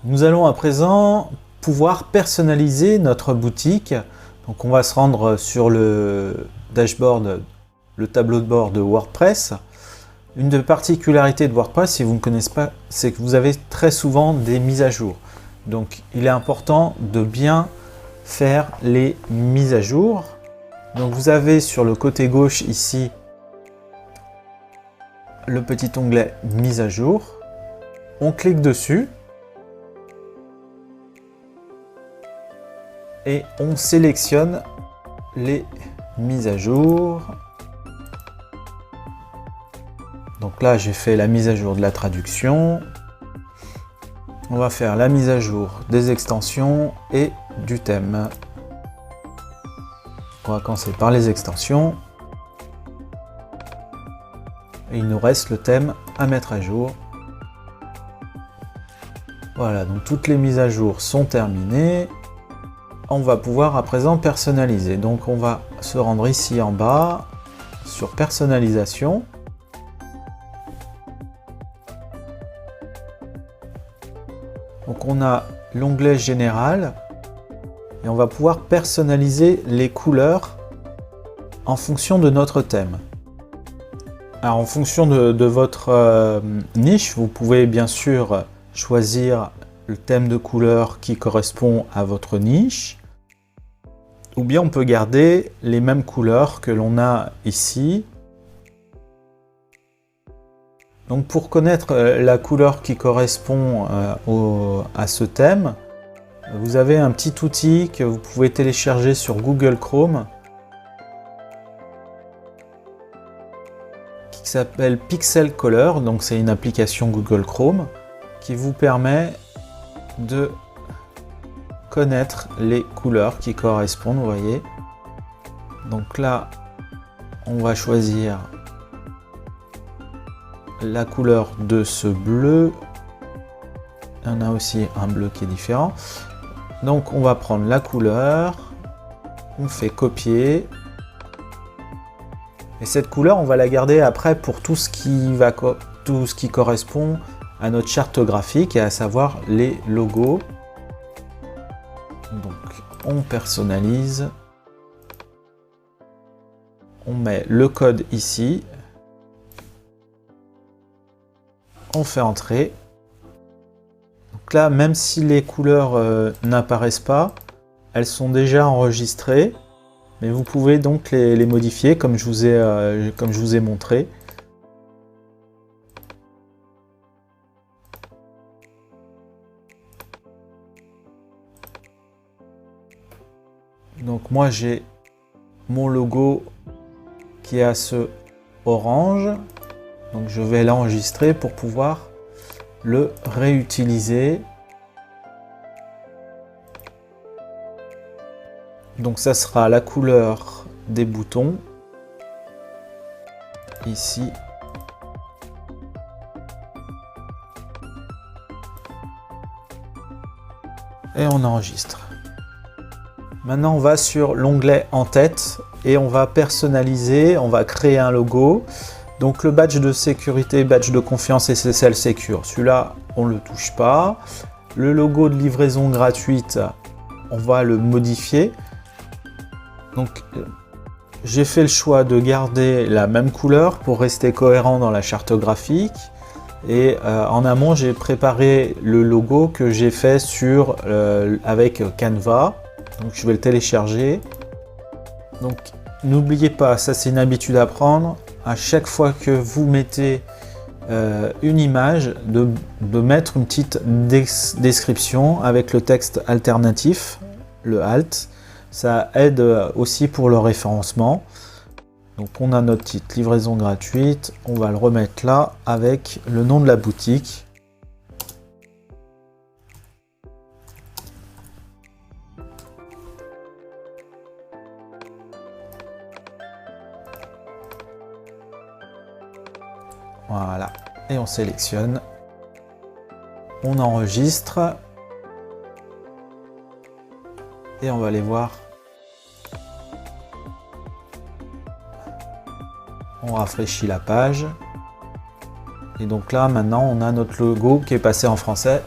Nous allons à présent pouvoir personnaliser notre boutique. Donc on va se rendre sur le dashboard, le tableau de bord de WordPress. Une des particularités de WordPress, si vous ne connaissez pas, c'est que vous avez très souvent des mises à jour. Donc il est important de bien faire les mises à jour. Donc vous avez sur le côté gauche ici le petit onglet mise à jour. On clique dessus et on sélectionne les mises à jour. Donc là, j'ai fait la mise à jour de la traduction. On va faire la mise à jour des extensions et du thème. On va commencer par les extensions. Et il nous reste le thème à mettre à jour. Voilà, donc toutes les mises à jour sont terminées. On va pouvoir à présent personnaliser. Donc on va se rendre ici en bas sur personnalisation. Donc on a l'onglet général et on va pouvoir personnaliser les couleurs en fonction de notre thème. Alors en fonction de votre niche, vous pouvez bien sûr choisir le thème de couleur qui correspond à votre niche, ou bien on peut garder les mêmes couleurs que l'on a ici. Donc pour connaître la couleur qui correspond à ce thème, vous avez un petit outil que vous pouvez télécharger sur Google Chrome qui s'appelle Pixel Color. Donc c'est une application Google Chrome qui vous permet de connaître les couleurs qui correspondent, vous voyez. Donc là, on va choisir la couleur de ce bleu. Il y en a aussi un bleu qui est différent. Donc on va prendre la couleur, on fait copier. Et cette couleur, on va la garder après pour tout ce qui correspond à notre charte graphique, et à savoir les logos. Donc on personnalise, on met le code ici, on fait entrer. Donc là, même si les couleurs n'apparaissent pas, elles sont déjà enregistrées, mais vous pouvez donc les modifier comme je vous ai montré. Donc moi j'ai mon logo qui est à ce orange, donc je vais l'enregistrer pour pouvoir le réutiliser. Donc ça sera la couleur des boutons ici. Et on enregistre. Maintenant, on va sur l'onglet en tête et on va personnaliser, on va créer un logo. Donc le badge de sécurité, badge de confiance SSL Secure, celui-là, on ne le touche pas. Le logo de livraison gratuite, on va le modifier. Donc j'ai fait le choix de garder la même couleur pour rester cohérent dans la charte graphique. Et en amont, j'ai préparé le logo que j'ai fait avec Canva. Donc je vais le télécharger. Donc n'oubliez pas, ça c'est une habitude à prendre, à chaque fois que vous mettez une image, de mettre une petite description avec le texte alternatif, le alt. Ça aide aussi pour le référencement. Donc on a notre titre livraison gratuite, on va le remettre là avec le nom de la boutique. Voilà, et on sélectionne, on enregistre et on va aller voir. On rafraîchit la page et donc là maintenant on a notre logo qui est passé en français.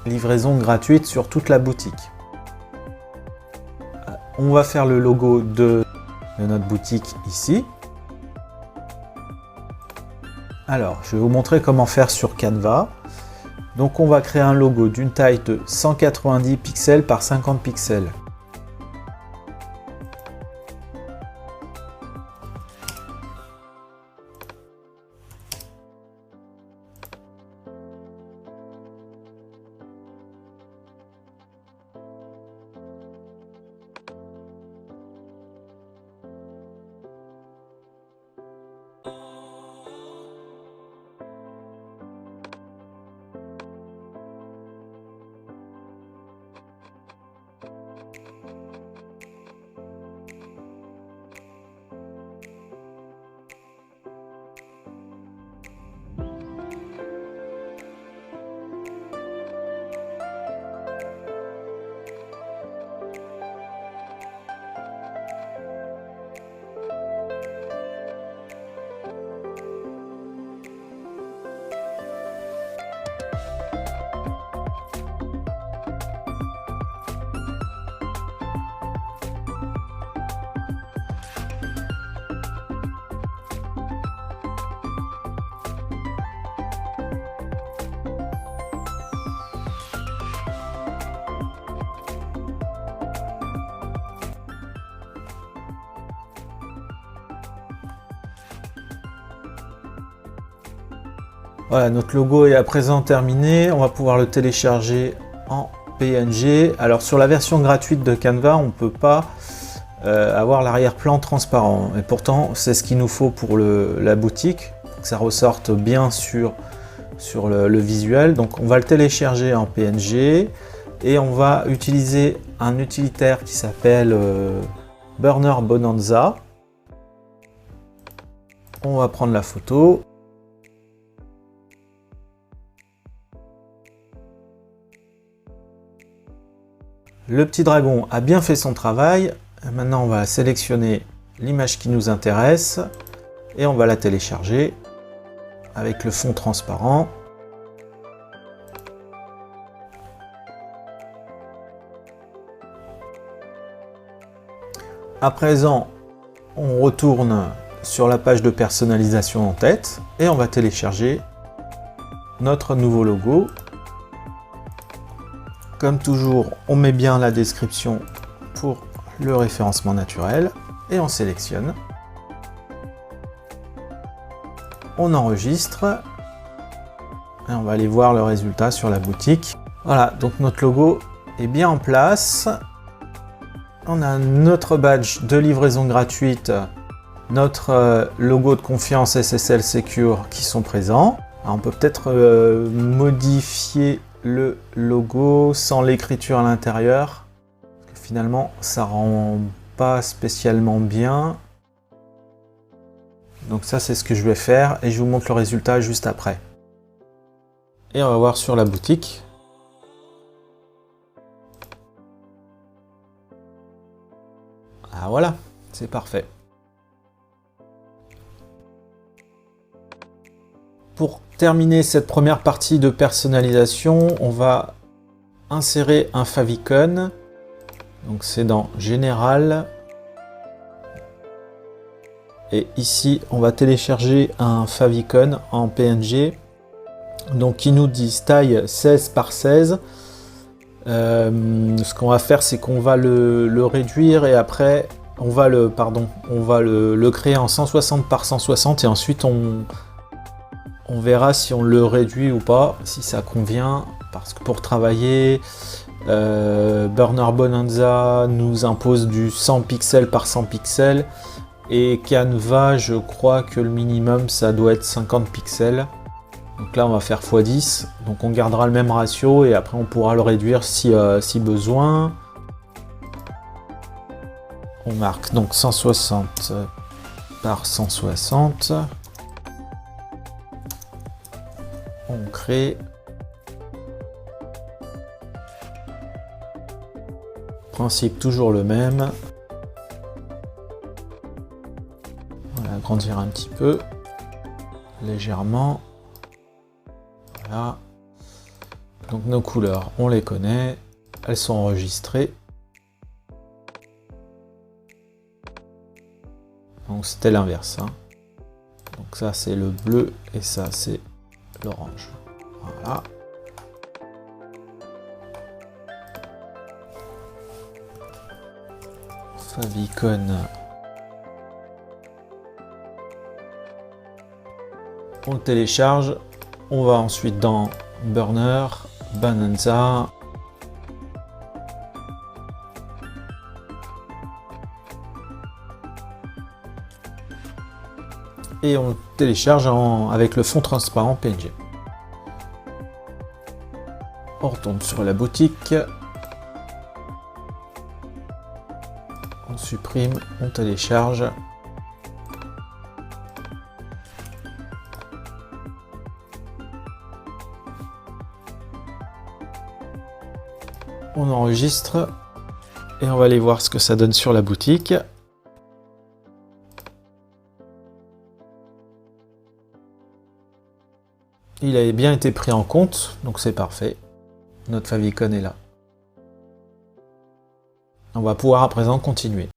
livraison gratuite sur toute la boutique. On va faire le logo de notre boutique ici. Alors, je vais vous montrer comment faire sur Canva. Donc, on va créer un logo d'une taille de 190 pixels par 50 pixels. Voilà, notre logo est à présent terminé. On va pouvoir le télécharger en PNG. Alors sur la version gratuite de Canva, on ne peut pas avoir l'arrière-plan transparent. Et pourtant, c'est ce qu'il nous faut pour la boutique, pour que ça ressorte bien sur le visuel. Donc on va le télécharger en PNG et on va utiliser un utilitaire qui s'appelle Burner Bonanza. On va prendre la photo. Le petit dragon a bien fait son travail. Maintenant, on va sélectionner l'image qui nous intéresse et on va la télécharger avec le fond transparent. À présent, on retourne sur la page de personnalisation en tête et on va télécharger notre nouveau logo. Comme toujours, on met bien la description pour le référencement naturel et on sélectionne. On enregistre et on va aller voir le résultat sur la boutique. Voilà, donc notre logo est bien en place. On a notre badge de livraison gratuite, notre logo de confiance SSL Secure qui sont présents. Alors, on peut peut-être modifier le logo sans l'écriture à l'intérieur. Finalement, ça rend pas spécialement bien. Donc ça, c'est ce que je vais faire et je vous montre le résultat juste après. Et on va voir sur la boutique. Ah voilà, c'est parfait. Pour terminer cette première partie de personnalisation, on va insérer un favicon. Donc c'est dans Général. Et ici, on va télécharger un favicon en PNG. Donc qui nous dit taille 16 par 16. Ce qu'on va faire, c'est qu'on va le réduire et après, on va le créer en 160 par 160 et ensuite on verra si on le réduit ou pas, si ça convient, parce que pour travailler, Burner Bonanza nous impose du 100 pixels par 100 pixels et Canva, je crois que le minimum ça doit être 50 pixels. Donc là on va faire x10, donc on gardera le même ratio et après on pourra le réduire si besoin. On marque donc 160 par 160. On crée. Principe toujours le même. On va agrandir un petit peu, légèrement. Voilà. Donc nos couleurs, on les connaît, elles sont enregistrées. Donc c'était l'inverse. Hein. Donc ça c'est le bleu et ça c'est l'orange. Voilà. Favicon. On le télécharge. On va ensuite dans Burner, Bonanza. Et on le télécharge avec le fond transparent PNG. On retourne sur la boutique. On supprime, on télécharge. On enregistre et on va aller voir ce que ça donne sur la boutique. Il a bien été pris en compte, donc c'est parfait. Notre favicon est là. On va pouvoir à présent continuer.